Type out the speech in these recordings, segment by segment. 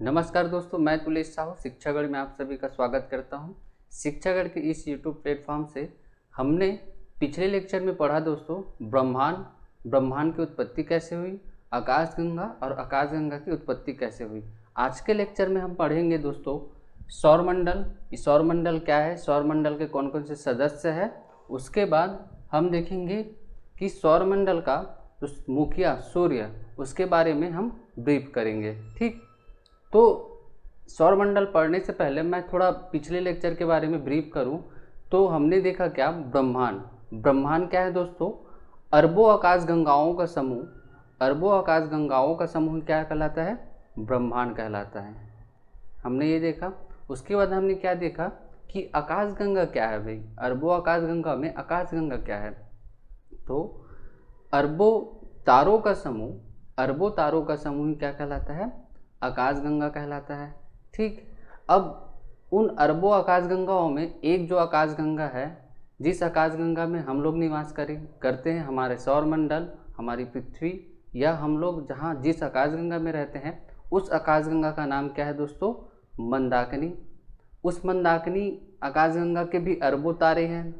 नमस्कार दोस्तों, मैं तुलेश साहू शिक्षागढ़ में आप सभी का स्वागत करता हूं। शिक्षागढ़ के इस यूट्यूब प्लेटफॉर्म से हमने पिछले लेक्चर में पढ़ा दोस्तों ब्रह्मांड की उत्पत्ति कैसे हुई, आकाशगंगा और आकाशगंगा की उत्पत्ति कैसे हुई। आज के लेक्चर में हम पढ़ेंगे दोस्तों सौरमंडल। सौरमंडल क्या है, सौरमंडल के कौन कौन से सदस्य हैं। उसके बाद हम देखेंगे कि सौरमंडल का जो मुखिया सूर्य, उसके बारे में हम ब्रीफ करेंगे। ठीक, तो सौरमंडल पढ़ने से पहले मैं थोड़ा पिछले लेक्चर के बारे में ब्रीफ करूं। तो हमने देखा क्या, ब्रह्मांड क्या है दोस्तों, अरबों आकाशगंगाओं का समूह। अरबों आकाशगंगाओं का समूह क्या कहलाता है, ब्रह्मांड कहलाता है। हमने ये देखा। उसके बाद हमने क्या देखा कि आकाशगंगा क्या है भाई, अरबों आकाशगंगा में आकाशगंगा क्या है। तो अरबों तारों का समूह क्या कहलाता है, आकाशगंगा कहलाता है। ठीक, अब उन अरबों आकाशगंगाओं में एक जो आकाशगंगा है, जिस आकाशगंगा में हम लोग निवास करते हैं, हमारे सौरमंडल, हमारी पृथ्वी, या हम लोग जिस आकाशगंगा में रहते हैं, उस आकाशगंगा का नाम क्या है दोस्तों, मंदाकिनी। उस मंदाकिनी आकाशगंगा के भी अरबों तारे हैं।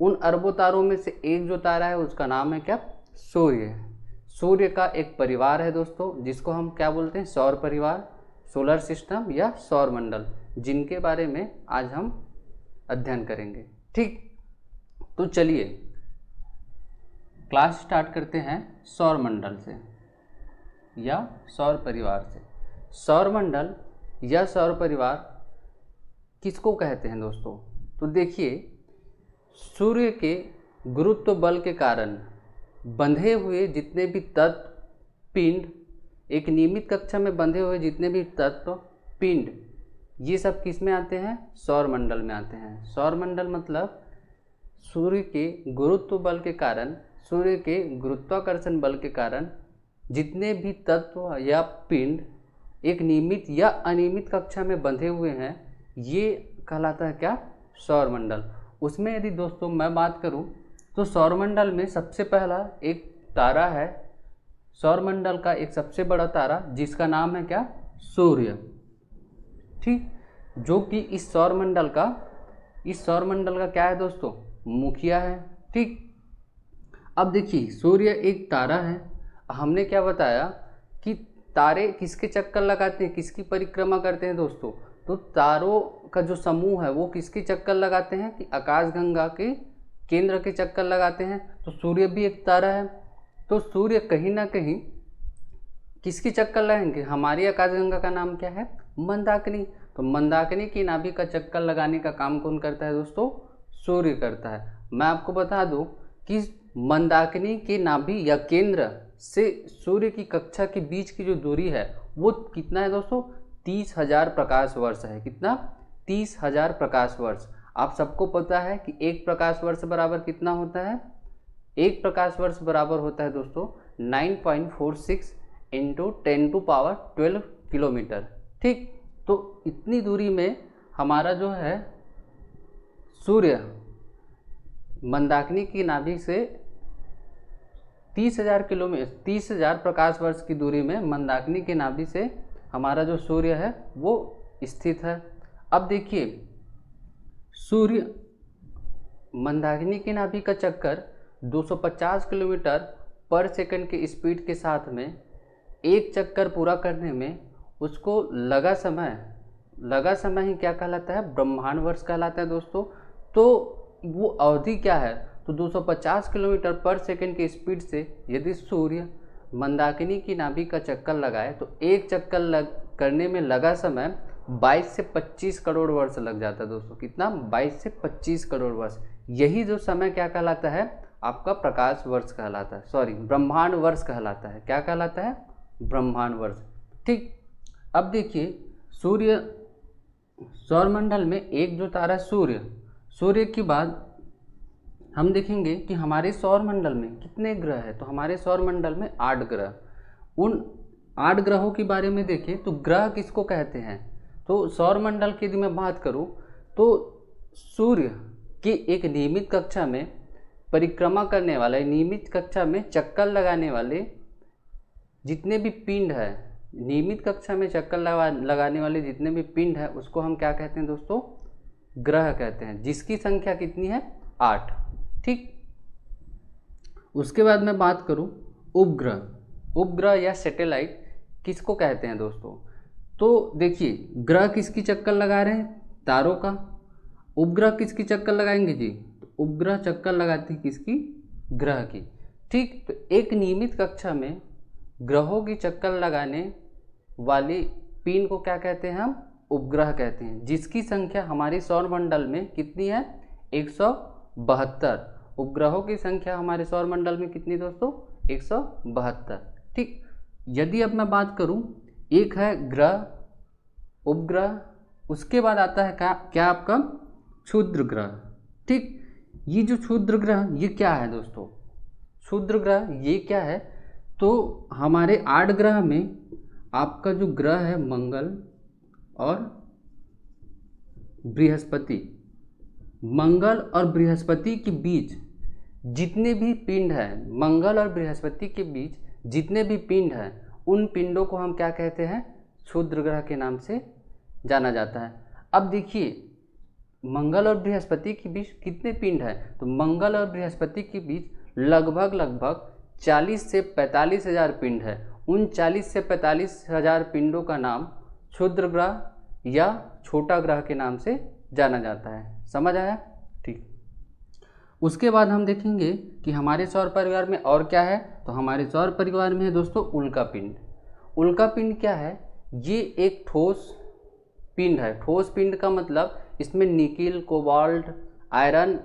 उन अरबों तारों में से एक जो तारा है उसका नाम है क्या, सूर्य। सूर्य का एक परिवार है दोस्तों, जिसको हम क्या बोलते हैं, सौर परिवार, सोलर सिस्टम या सौर मंडल, जिनके बारे में आज हम अध्ययन करेंगे। ठीक, तो चलिए क्लास स्टार्ट करते हैं सौर मंडल से या सौर परिवार से। सौर मंडल या सौर परिवार किसको कहते हैं दोस्तों, तो देखिए, सूर्य के गुरुत्व बल के कारण बंधे हुए जितने भी तत्व पिंड, एक नियमित कक्षा में बंधे हुए जितने भी तत्व पिंड, ये सब किस में आते हैं, सौरमंडल में आते हैं। सौरमंडल मतलब सूर्य के गुरुत्व बल के कारण, सूर्य के गुरुत्वाकर्षण बल के कारण जितने भी तत्व या पिंड एक नियमित या अनियमित कक्षा में बंधे हुए हैं, ये कहलाता है क्या, सौरमंडल। उसमें यदि दोस्तों मैं बात करूं तो सौरमंडल में सबसे पहला एक तारा है, सौरमंडल का एक सबसे बड़ा तारा, जिसका नाम है क्या, सूर्य। ठीक, जो कि इस सौरमंडल का क्या है दोस्तों, मुखिया है। ठीक, अब देखिए, सूर्य एक तारा है। हमने क्या बताया कि तारे किसके चक्कर लगाते हैं, किसकी परिक्रमा करते हैं दोस्तों, तो तारों का जो समूह है वो किसकी चक्कर लगाते हैं, कि आकाशगंगा के केंद्र के चक्कर लगाते हैं। तो सूर्य भी एक तारा है, तो सूर्य कहीं ना कहीं किसकी चक्कर लगाएंगे, हमारी आकाशगंगा का नाम क्या है, मंदाकिनी। तो मंदाकिनी की नाभि का चक्कर लगाने का काम कौन करता है दोस्तों, सूर्य करता है। मैं आपको बता दूं कि मंदाकिनी के नाभि या केंद्र से सूर्य की कक्षा के बीच की जो दूरी है वो कितना है दोस्तों, 30,000 प्रकाश वर्ष है। कितना, 30,000 प्रकाश वर्ष। आप सबको पता है कि एक प्रकाश वर्ष बराबर कितना होता है, एक प्रकाश वर्ष बराबर होता है दोस्तों 9.46 इंटू 10⁻12 किलोमीटर। ठीक, तो इतनी दूरी में हमारा जो है सूर्य मंदाकिनी की नाभि से 30,000 प्रकाश वर्ष की दूरी में मंदाकिनी की नाभि से हमारा जो सूर्य है वो स्थित है। अब देखिए, सूर्य मंदाकिनी की नाभि का चक्कर 250 किलोमीटर पर सेकंड के स्पीड के साथ में एक चक्कर पूरा करने में उसको लगा समय ही क्या कहलाता है, ब्रह्मांड वर्ष कहलाता है दोस्तों। तो वो अवधि क्या है, तो 250 किलोमीटर पर सेकंड की स्पीड से यदि सूर्य मंदाकिनी की नाभि का चक्कर लगाए तो एक चक्कर करने में लगा समय 22 से 25 करोड़ वर्ष लग जाता है दोस्तों। कितना, 22 से 25 करोड़ वर्ष। यही जो समय क्या कहलाता है, आपका प्रकाश वर्ष कहलाता है, सॉरी ब्रह्मांड वर्ष कहलाता है। क्या कहलाता है, ब्रह्मांड वर्ष। ठीक, अब देखिए, सौरमंडल में एक जो तारा सूर्य के बाद हम देखेंगे कि हमारे सौरमंडल में कितने ग्रह हैं। तो हमारे सौरमंडल में 8 ग्रह। उन 8 ग्रहों के बारे में देखें तो ग्रह किसको कहते हैं, तो सौरमंडल की यदि मैं बात करूं तो सूर्य की एक नियमित कक्षा में परिक्रमा करने वाले, नियमित कक्षा में चक्कर लगाने वाले जितने भी पिंड है, नियमित कक्षा में चक्कर लगाने वाले जितने भी पिंड है उसको हम क्या कहते हैं दोस्तों, ग्रह कहते हैं, जिसकी संख्या कितनी है, 8। ठीक, उसके बाद मैं बात करूं उपग्रह। उपग्रह या सैटेलाइट किसको कहते हैं दोस्तों, तो देखिए ग्रह किसकी चक्कर लगा रहे हैं, तारों का। उपग्रह किसकी चक्कर लगाएंगे जी, तो उपग्रह चक्कर लगाती है किसकी, ग्रह की। ठीक, तो एक नियमित कक्षा में ग्रहों की चक्कर लगाने वाली पिंड को क्या कहते हैं हम, उपग्रह कहते हैं, जिसकी संख्या हमारे सौरमंडल में कितनी है, 172। उपग्रहों की संख्या हमारे सौरमंडल में कितनी दोस्तों, 172। ठीक, यदि अब मैं बात करूं, एक है ग्रह, उपग्रह, उसके बाद आता है क्या आपका क्षुद्र ग्रह। ठीक, ये जो क्षुद्र ग्रह ये क्या है दोस्तों, क्षुद्र ग्रह ये क्या है, तो हमारे 8 ग्रह में आपका जो ग्रह है मंगल और बृहस्पति, मंगल और बृहस्पति के बीच जितने भी पिंड हैं, मंगल और बृहस्पति के बीच जितने भी पिंड हैं, उन पिंडों को हम क्या कहते हैं, क्षुद्र ग्रह के नाम से जाना जाता है। अब देखिए मंगल और बृहस्पति के बीच कितने पिंड हैं, तो मंगल और बृहस्पति के बीच लगभग 40 से 45 हज़ार पिंड है। उन 40 से 45 हज़ार पिंडों का नाम क्षुद्र ग्रह या छोटा ग्रह के नाम से जाना जाता है। समझ आया? ठीक, उसके बाद हम देखेंगे कि हमारे सौर परिवार में और क्या है, तो हमारे सौर परिवार में है दोस्तों उल्का पिंड। उल्का पिंड क्या है, ये एक ठोस पिंड है। ठोस पिंड का मतलब इसमें निकिल, कोबाल्ट, आयरन,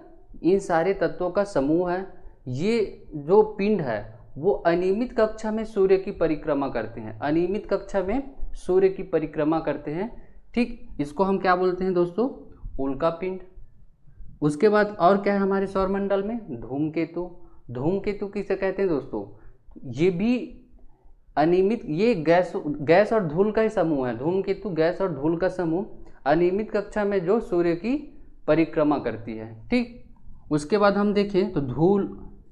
इन सारे तत्वों का समूह है। ये जो पिंड है वो अनियमित कक्षा में सूर्य की परिक्रमा करते हैं, अनियमित कक्षा में सूर्य की परिक्रमा करते हैं। ठीक, इसको हम क्या बोलते हैं दोस्तों, उल्का पिंड। उसके बाद और क्या है हमारे सौरमंडल में, धूमकेतु। धूमकेतु किसे कहते हैं दोस्तों, ये भी अनियमित, ये गैस और धूल का ही समूह है। धूमकेतु गैस और धूल का समूह, अनियमित कक्षा में जो सूर्य की परिक्रमा करती है। ठीक, उसके बाद हम देखें तो धूल,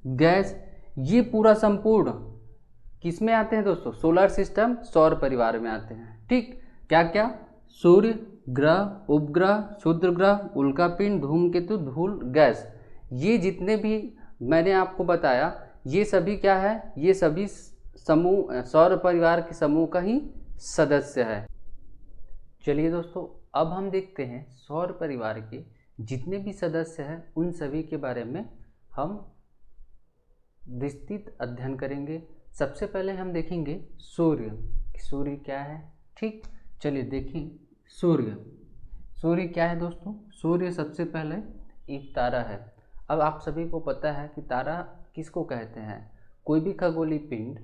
गैस, ये पूरा संपूर्ण किस में आते हैं दोस्तों, सोलर सिस्टम, सौर परिवार में आते हैं। ठीक, क्या क्या, सूर्य, ग्रह, उपग्रह, क्षुद्र ग्रह, उल्कापिंड, धूमकेतु, धूल, गैस, ये जितने भी मैंने आपको बताया ये सभी क्या है, ये सभी समूह सौर परिवार के समूह का ही सदस्य है। चलिए दोस्तों, अब हम देखते हैं सौर परिवार के जितने भी सदस्य हैं उन सभी के बारे में हम विस्तृत अध्ययन करेंगे। सबसे पहले हम देखेंगे सूर्य। सूर्य क्या है? ठीक, चलिए देखें सूर्य। सूर्य क्या है दोस्तों? सूर्य सबसे पहले एक तारा है। अब आप सभी को पता है कि तारा किसको कहते हैं? कोई भी खगोलीय पिंड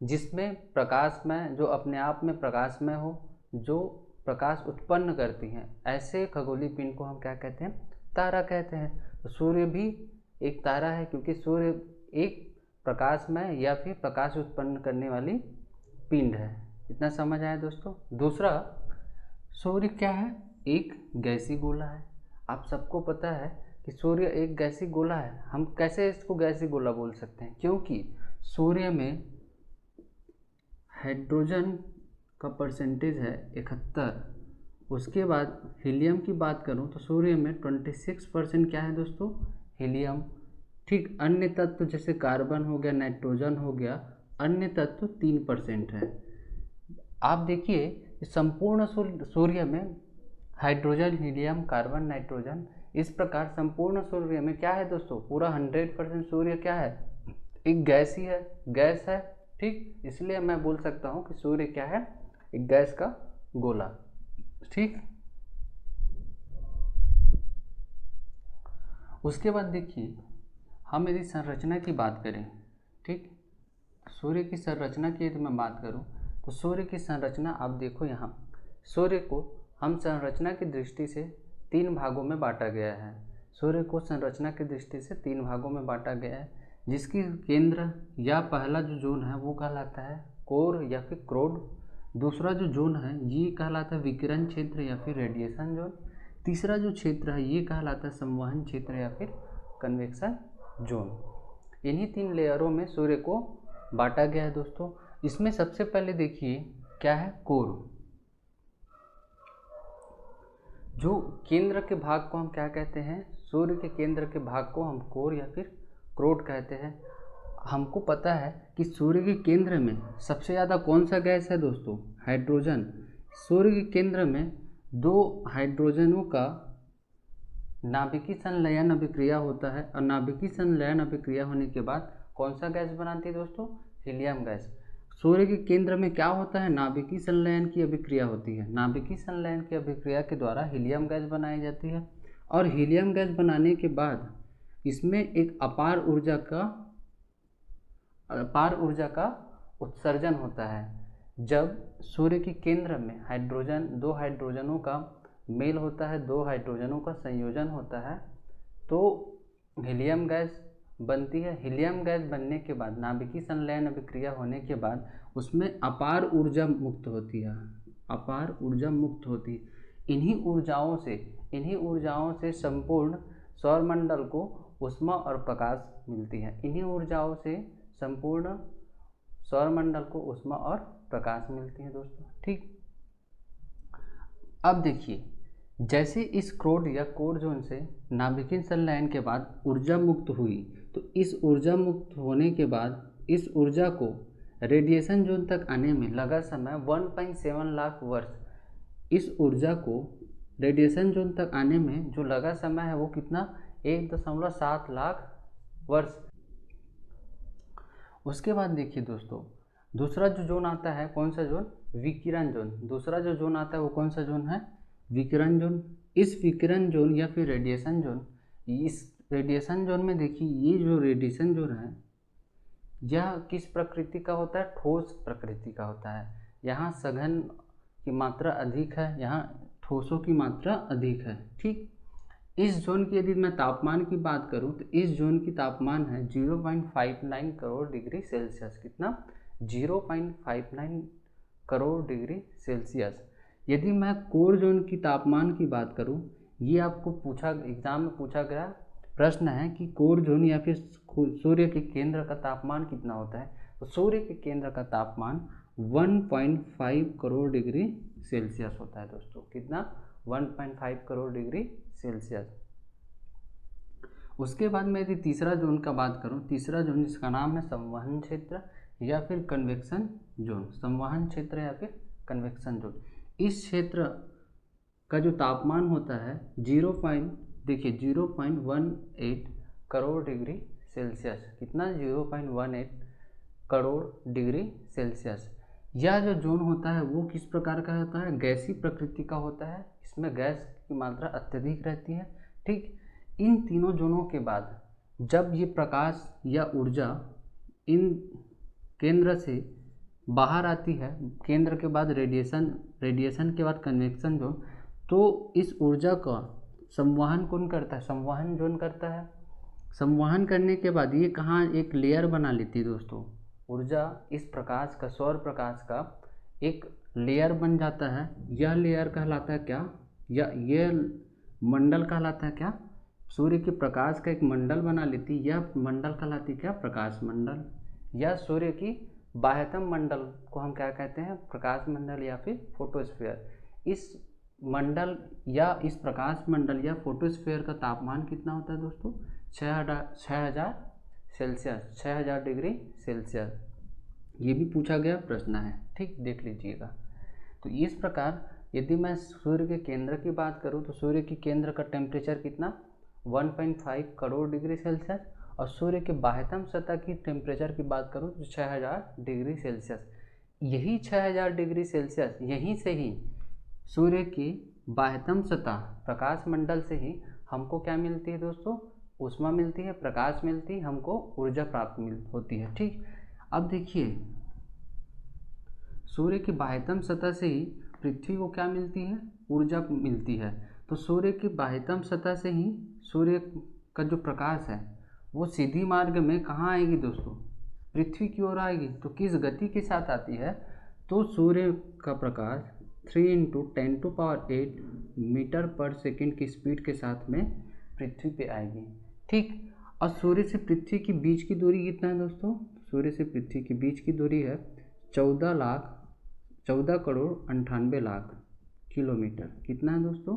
जिसमें प्रकाशमय, जो अपने आप में प्रकाशमय हो, जो प्रकाश उत्पन्न करती हैं, ऐसे खगोलीय पिंड को हम क्या कहते हैं? तारा कहते हैं। तो सूर्य भी एक तारा है क्योंकि सूर्य एक प्रकाशमय या फिर प्रकाश उत्पन्न करने वाली पिंड है। इतना समझ आया दोस्तों? दूसरा, सूर्य क्या है? एक गैसीय गोला है। आप सबको पता है कि सूर्य एक गैसीय गोला है। हम कैसे इसको गैसीय गोला बोल सकते हैं? क्योंकि सूर्य में हाइड्रोजन का परसेंटेज है 71। उसके बाद हीलियम की बात करूं तो सूर्य में 26% क्या है दोस्तों? हीलियम। ठीक, अन्य तत्व जैसे कार्बन हो गया, नाइट्रोजन हो गया, अन्य तत्व 3% है। आप देखिए संपूर्ण सूर्य में हाइड्रोजन, हीलियम, कार्बन, नाइट्रोजन, इस प्रकार संपूर्ण सूर्य में क्या है दोस्तों? पूरा 100% सूर्य क्या है? एक गैस ही है, गैस है। ठीक, इसलिए मैं बोल सकता हूँ कि सूर्य क्या है? एक गैस का गोला। ठीक, उसके बाद देखिए हम यदि संरचना की बात करें, ठीक, सूर्य की संरचना की यदि मैं बात करूं तो सूर्य की संरचना आप देखो यहाँ, सूर्य को हम संरचना की दृष्टि से 3 भागों में बांटा गया है। सूर्य को संरचना की दृष्टि से 3 भागों में बांटा गया है, जिसकी केंद्र या पहला जो जोन है वो कहलाता है कोर या फिर क्रोड। दूसरा जो जोन है ये कहलाता है विकिरण क्षेत्र या फिर रेडिएशन जोन। तीसरा जो क्षेत्र है ये कहलाता है संवहन क्षेत्र या फिर कन्वेक्शन जोन। इन्हीं 3 लेयरों में सूर्य को बांटा गया है दोस्तों। इसमें सबसे पहले देखिए क्या है, कोर। जो केंद्र के भाग को हम क्या कहते हैं, सूर्य के केंद्र के भाग को हम कोर या फिर क्रोड कहते हैं। हमको पता है कि सूर्य के केंद्र में सबसे ज़्यादा कौन सा गैस है दोस्तों, हाइड्रोजन। सूर्य के केंद्र में 2 हाइड्रोजनों का नाभिकीय संलयन अभिक्रिया होता है, और नाभिकीय संलयन अभिक्रिया होने के बाद कौन सा गैस बनाती है दोस्तों, हीलियम गैस। सूर्य के केंद्र में क्या होता है, नाभिकीय संलयन की अभिक्रिया होती है। नाभिकीय संलयन की अभिक्रिया के द्वारा हीलियम गैस बनाई जाती है, और हीलियम गैस बनाने के बाद इसमें एक अपार ऊर्जा का उत्सर्जन होता है। जब सूर्य के केंद्र में हाइड्रोजन, 2 हाइड्रोजनों का मेल होता है, 2 हाइड्रोजनों का संयोजन होता है, तो हीलियम गैस बनती है। हीलियम गैस बनने के बाद, नाभिकीय संलयन अभिक्रिया होने के बाद उसमें अपार ऊर्जा मुक्त होती है, अपार ऊर्जा मुक्त होती है। इन्हीं ऊर्जाओं से संपूर्ण सौरमंडल को ऊष्मा और प्रकाश मिलती है। इन्हीं ऊर्जाओं से संपूर्ण सौरमंडल को ऊष्मा और प्रकाश मिलती है दोस्तों, ठीक। अब देखिए, जैसे इस क्रोड या कोर जोन से नाभिकीय संलयन के बाद ऊर्जा मुक्त हुई, तो इस ऊर्जा मुक्त होने के बाद इस ऊर्जा को रेडिएशन जोन तक आने में लगा समय 1.7 लाख वर्ष। इस ऊर्जा को रेडिएशन जोन तक आने में जो लगा समय है वो कितना, 1.7 लाख वर्ष। उसके बाद देखिए दोस्तों, दूसरा जो जोन आता है, कौन सा जोन, विकिरण जोन। दूसरा जो जोन आता है वो कौन सा जोन है, विकिरण जोन। इस विकिरण जोन या फिर रेडिएशन जोन, इस रेडिएशन जोन में देखिए, ये जो रेडिएशन जोन है यह किस प्रकृति का होता है, ठोस प्रकृति का होता है। यहाँ सघन की मात्रा अधिक है, यहाँ ठोसों की मात्रा अधिक है, ठीक। इस जोन की यदि मैं तापमान की बात करूँ तो इस जोन की तापमान है 0.59 करोड़ डिग्री सेल्सियस। कितना, 0.59 करोड़ डिग्री सेल्सियस। यदि मैं कोर जोन की तापमान की बात करूं, ये आपको एग्जाम में पूछा गया प्रश्न है कि कोर जोन या फिर सूर्य के केंद्र का तापमान कितना होता है, तो सूर्य के केंद्र का तापमान 1.5 करोड़ डिग्री सेल्सियस होता है दोस्तों। कितना, 1.5 करोड़ डिग्री सेल्सियस। उसके बाद मैं यदि तीसरा जोन का बात करूं, तीसरा जोन जिसका नाम है संवहन क्षेत्र या फिर कन्वेक्शन जोन। संवहन क्षेत्र या फिर कन्वेक्शन जोन, इस क्षेत्र का जो तापमान होता है 0.18 करोड़ डिग्री सेल्सियस। कितना, 0.18 करोड़ डिग्री सेल्सियस। यह जो जोन होता है वो किस प्रकार का होता है, गैसीय प्रकृति का होता है। इसमें गैस की मात्रा अत्यधिक रहती है, ठीक। इन तीनों जोनों के बाद जब ये प्रकाश या ऊर्जा इन केंद्र से बाहर आती है, केंद्र के बाद रेडिएशन के बाद कन्वेक्शन जोन, तो इस ऊर्जा का संवहन कौन करता है, संवहन जोन करता है। संवहन करने के बाद ये कहाँ एक लेयर बना लेती है दोस्तों, ऊर्जा इस प्रकाश का, सौर प्रकाश का एक लेयर बन जाता है। यह लेयर कहलाता है क्या, या यह मंडल कहलाता है क्या, सूर्य के प्रकाश का एक मंडल बना लेती है। यह मंडल कहलाती है क्या, प्रकाश मंडल। या सूर्य की बाह्यतम मंडल को हम क्या कहते हैं, प्रकाश मंडल या फिर फोटोस्फीयर। इस मंडल या इस प्रकाश मंडल या फोटोस्फीयर का तापमान कितना होता है दोस्तों, 6000 सेल्सियस, 6000 डिग्री सेल्सियस। ये भी पूछा गया प्रश्न है, ठीक, देख लीजिएगा। तो इस प्रकार यदि मैं सूर्य के केंद्र की बात करूं तो सूर्य के केंद्र का टेम्परेचर कितना, 1.5 करोड़ डिग्री सेल्सियस। और सूर्य के बाह्यतम सतह की टेम्परेचर की बात करूं तो 6000 डिग्री सेल्सियस। यही 6000 डिग्री सेल्सियस, यहीं से ही सूर्य की बाह्यतम सतह प्रकाश मंडल से ही हमको क्या मिलती है दोस्तों, ऊष्मा मिलती है, प्रकाश मिलती है, हमको ऊर्जा प्राप्त होती है, ठीक। अब देखिए, सूर्य की बाह्यतम सतह से ही पृथ्वी को क्या मिलती है, ऊर्जा मिलती है। तो सूर्य की बाह्यतम सतह से ही सूर्य का जो प्रकाश है वो सीधी मार्ग में कहाँ आएगी दोस्तों, पृथ्वी की ओर आएगी। तो किस गति के साथ आती है, तो सूर्य का प्रकाश 3 × 10⁸ मीटर पर सेकेंड की स्पीड के साथ में पृथ्वी पे आएगी, ठीक। और सूर्य से पृथ्वी के बीच की दूरी कितना है दोस्तों, सूर्य से पृथ्वी के बीच की दूरी है 14 लाख 14 करोड़ 98 लाख किलोमीटर। कितना है दोस्तों?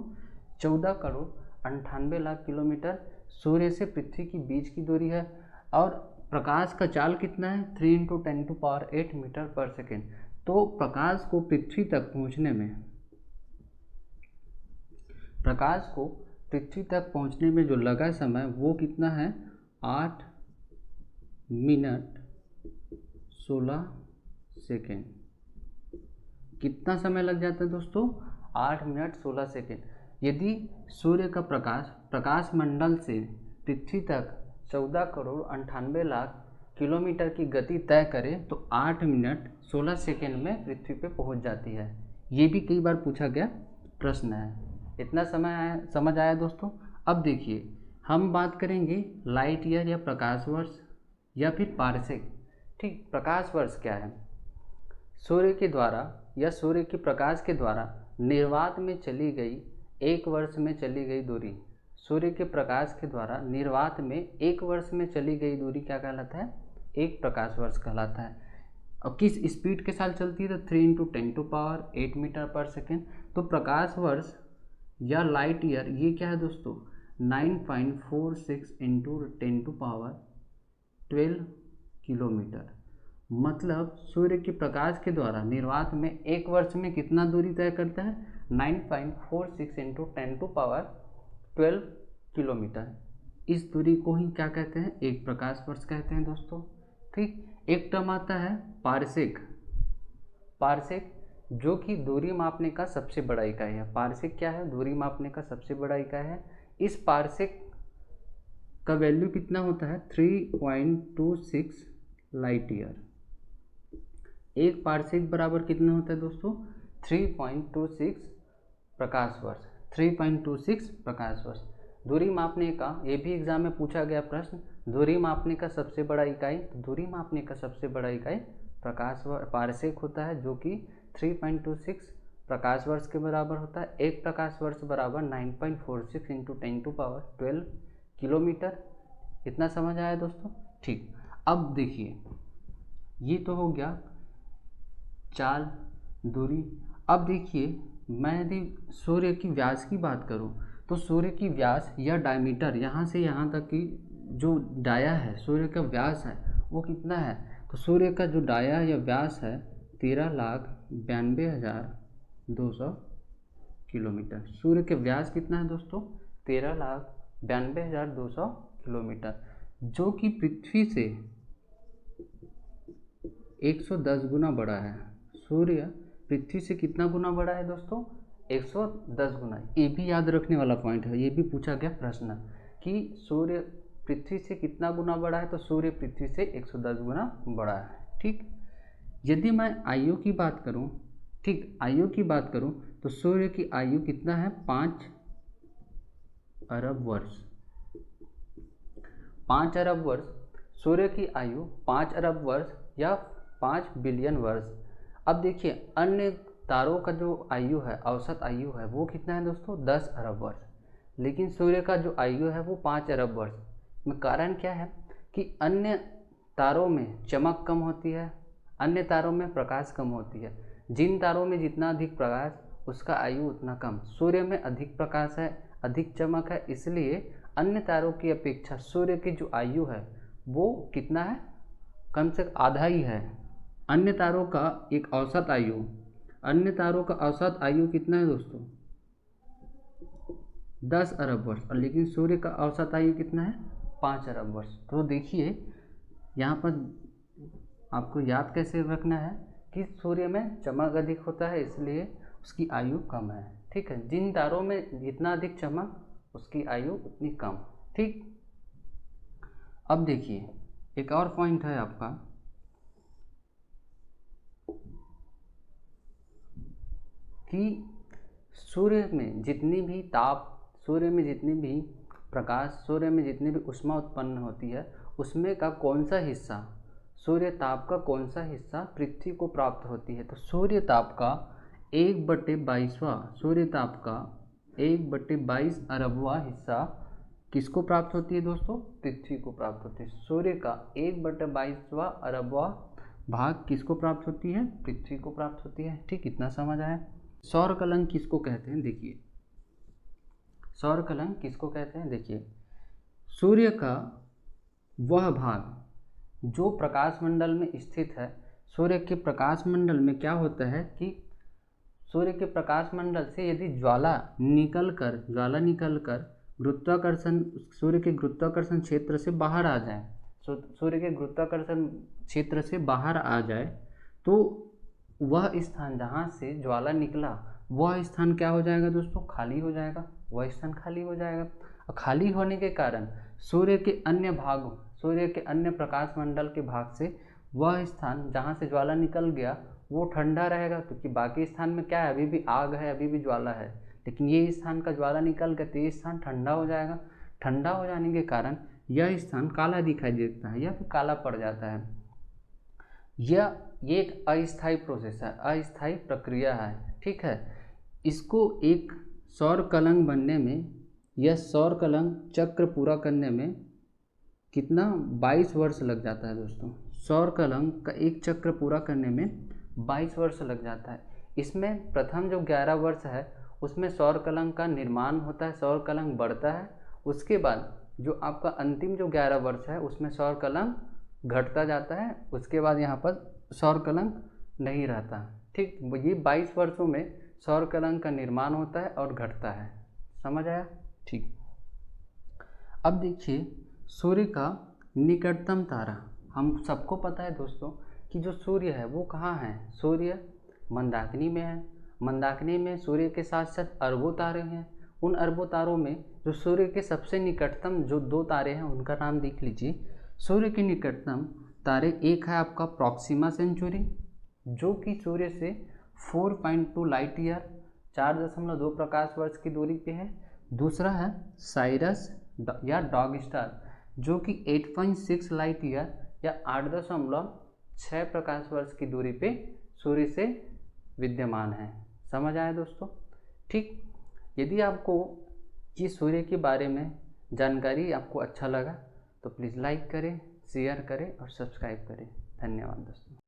14 करोड़ 98 लाख किलोमीटर सूर्य से पृथ्वी की बीच की दूरी है। और प्रकाश का चाल कितना है? 3 × 10⁸ मीटर पर सेकेंड। तो प्रकाश को पृथ्वी तक पहुंचने में जो लगा समय वो कितना है? 8 मिनट 16 सेकेंड। कितना समय लग जाता है दोस्तों? 8 मिनट 16 सेकेंड। यदि सूर्य का प्रकाश मंडल से पृथ्वी तक 14 करोड़ 98 लाख किलोमीटर की गति तय करे तो 8 मिनट 16 सेकेंड में पृथ्वी पे पहुंच जाती है। ये भी कई बार पूछा गया प्रश्न है। इतना समझ आया दोस्तों? अब देखिए, हम बात करेंगे लाइट ईयर या प्रकाश वर्ष या फिर पारसेक। ठीक, प्रकाश वर्ष क्या है? सूर्य के द्वारा या सूर्य के प्रकाश के द्वारा निर्वात में चली गई 1 वर्ष में चली गई दूरी। सूर्य के प्रकाश के द्वारा निर्वात में 1 वर्ष में चली गई दूरी क्या कहलाता है? 1 प्रकाश वर्ष कहलाता है। और किस स्पीड के साथ चलती है? तो 3 × 10⁸ मीटर पर सेकेंड। तो प्रकाश वर्ष या लाइट ईयर ये क्या है दोस्तों? 9.46 × 10⁻12 किलोमीटर। मतलब सूर्य के प्रकाश के द्वारा निर्वात में 1 वर्ष में कितना दूरी तय करता है? 9.46 × 10⁻12 किलोमीटर। इस दूरी को ही क्या कहते हैं? 1 प्रकाश वर्ष कहते हैं दोस्तों। ठीक, एक टर्म आता है पारसेक। पारसेक जो कि दूरी मापने का सबसे बड़ा इकाई है। पारसेक क्या है? दूरी मापने का सबसे बड़ा इकाई है। इस पारसेक का वैल्यू कितना होता है? 3.26 लाइट ईयर। 1 पारसेक बराबर कितना होता है दोस्तों? 3.26 प्रकाश वर्ष। 3.26 प्रकाश वर्ष। दूरी मापने का, ये भी एग्जाम में पूछा गया प्रश्न, दूरी मापने का सबसे बड़ा इकाई। दूरी मापने का सबसे बड़ा इकाई प्रकाश पारसेक होता है, जो कि 3.26 प्रकाश वर्ष के बराबर होता है। 1 प्रकाश वर्ष बराबर 9.46 × 10⁻12 किलोमीटर। इतना समझ आया दोस्तों? ठीक, अब देखिए, ये तो हो गया चाल, दूरी। अब देखिए, मैं यदि सूर्य की व्यास की बात करूं तो सूर्य की व्यास या डायमीटर, यहाँ से यहाँ तक की जो डाया है, सूर्य का व्यास है वो कितना है? तो सूर्य का जो डाया या व्यास है 13,92,200 किलोमीटर। सूर्य के व्यास कितना है दोस्तों? 13,92,200 किलोमीटर, जो कि पृथ्वी से 110 गुना बड़ा है। सूर्य पृथ्वी से कितना गुना बड़ा है दोस्तों? 110 गुना। ये भी याद रखने वाला पॉइंट है, ये भी पूछा गया प्रश्न कि सूर्य पृथ्वी से कितना गुना बड़ा है? तो सूर्य पृथ्वी से 110 गुना बड़ा है। ठीक, यदि मैं आयु की बात करूं, ठीक, आयु की बात करूं तो सूर्य की आयु कितना है? 5 अरब वर्ष। 5 अरब वर्ष। सूर्य की आयु 5 अरब वर्ष या 5 बिलियन वर्ष। अब देखिए, अन्य तारों का जो आयु है, औसत आयु है, वो कितना है दोस्तों? 10 अरब वर्ष। लेकिन सूर्य का जो आयु है वो 5 अरब वर्ष में। कारण क्या है कि अन्य तारों में चमक कम होती है, अन्य तारों में प्रकाश कम होती है। जिन तारों में जितना अधिक प्रकाश, उसका आयु उतना कम। सूर्य में अधिक प्रकाश है, अधिक चमक है, इसलिए अन्य तारों की अपेक्षा सूर्य की जो आयु है वो कितना है? कम से आधा ही है। अन्य तारों का एक औसत आयु, अन्य तारों का औसत आयु कितना है दोस्तों? 10 अरब वर्ष। और लेकिन सूर्य का औसत आयु कितना है? 5 अरब वर्ष। तो देखिए, यहाँ पर आपको याद कैसे रखना है कि सूर्य में चमक अधिक होता है, इसलिए उसकी आयु कम है। ठीक है, जिन तारों में जितना अधिक चमक, उसकी आयु उतनी कम। ठीक, अब देखिए, एक और पॉइंट है आपका कि सूर्य में जितनी भी ताप, सूर्य में जितनी भी प्रकाश, सूर्य में जितनी भी ऊष्मा उत्पन्न होती है, उसमें का कौन सा हिस्सा, सूर्य ताप का कौन सा हिस्सा पृथ्वी को प्राप्त होती है? तो सूर्य ताप का 1/22वां, सूर्य ताप का 1/22 अरबवां हिस्सा किसको प्राप्त होती है दोस्तों? पृथ्वी को प्राप्त होती है। सूर्य का 1/22वां अरबवां भाग किसको प्राप्त होती है? पृथ्वी को प्राप्त होती है। ठीक, इतना समझ आया। सौर कलंक किसको कहते हैं? देखिए, सौर कलंक किसको कहते हैं? देखिए, सूर्य का वह भाग जो प्रकाश मंडल में स्थित है। सूर्य के प्रकाश मंडल में क्या होता है कि सूर्य के प्रकाश मंडल से यदि ज्वाला निकल कर गुरुत्वाकर्षण, सूर्य के गुरुत्वाकर्षण क्षेत्र से बाहर आ जाए, सूर्य के गुरुत्वाकर्षण क्षेत्र से बाहर आ जाए, तो वह स्थान जहाँ से ज्वाला निकला, वह स्थान क्या हो जाएगा दोस्तों? खाली हो जाएगा। वह स्थान खाली हो जाएगा, और खाली होने के कारण सूर्य के अन्य भागों, सूर्य के अन्य प्रकाश मंडल के भाग से वह स्थान जहाँ से ज्वाला निकल गया वो ठंडा रहेगा, क्योंकि बाकी स्थान में क्या है? अभी भी आग है, अभी भी ज्वाला है, लेकिन ये स्थान का ज्वाला निकल गया तो ये स्थान ठंडा हो जाएगा। ठंडा हो जाने के कारण यह स्थान काला दिखाई देता है या फिर काला पड़ जाता है। ये एक अस्थायी प्रोसेस है, अस्थायी प्रक्रिया है। ठीक है, इसको एक सौर कलंक बनने में या सौर कलंक चक्र पूरा करने में कितना? 22 वर्ष लग जाता है दोस्तों। सौर कलंक का एक चक्र पूरा करने में 22 वर्ष लग जाता है। इसमें प्रथम जो 11 वर्ष है उसमें सौर कलंक का निर्माण होता है, सौर कलंक बढ़ता है। उसके बाद जो आपका अंतिम जो 11 वर्ष है उसमें सौर कलंक घटता जाता है। उसके बाद यहाँ पर सौर कलंक नहीं रहता। ठीक, ये 22 वर्षों में सौर कलंक का निर्माण होता है और घटता है। समझ आया? ठीक, अब देखिए सूर्य का निकटतम तारा। हम सबको पता है दोस्तों कि जो सूर्य है वो कहाँ है? सूर्य मंदाकिनी में है। मंदाकिनी में सूर्य के साथ साथ अरबों तारे हैं। उन अरबों तारों में जो सूर्य के सबसे निकटतम जो 2 तारे हैं उनका नाम देख लीजिए। सूर्य के निकटतम तारे, एक है आपका प्रॉक्सिमा सेंचुरी जो कि सूर्य से 4.2 लाइट ईयर 4.2 प्रकाश वर्ष की दूरी पे है। दूसरा है साइरस या डॉग स्टार जो कि 8.6 लाइट ईयर या 8.6 प्रकाश वर्ष की दूरी पे सूर्य से विद्यमान है। समझ आया दोस्तों? ठीक, यदि आपको ये सूर्य के बारे में जानकारी आपको अच्छा लगा तो प्लीज़ लाइक करें, शेयर करें और सब्सक्राइब करें। धन्यवाद दोस्तों।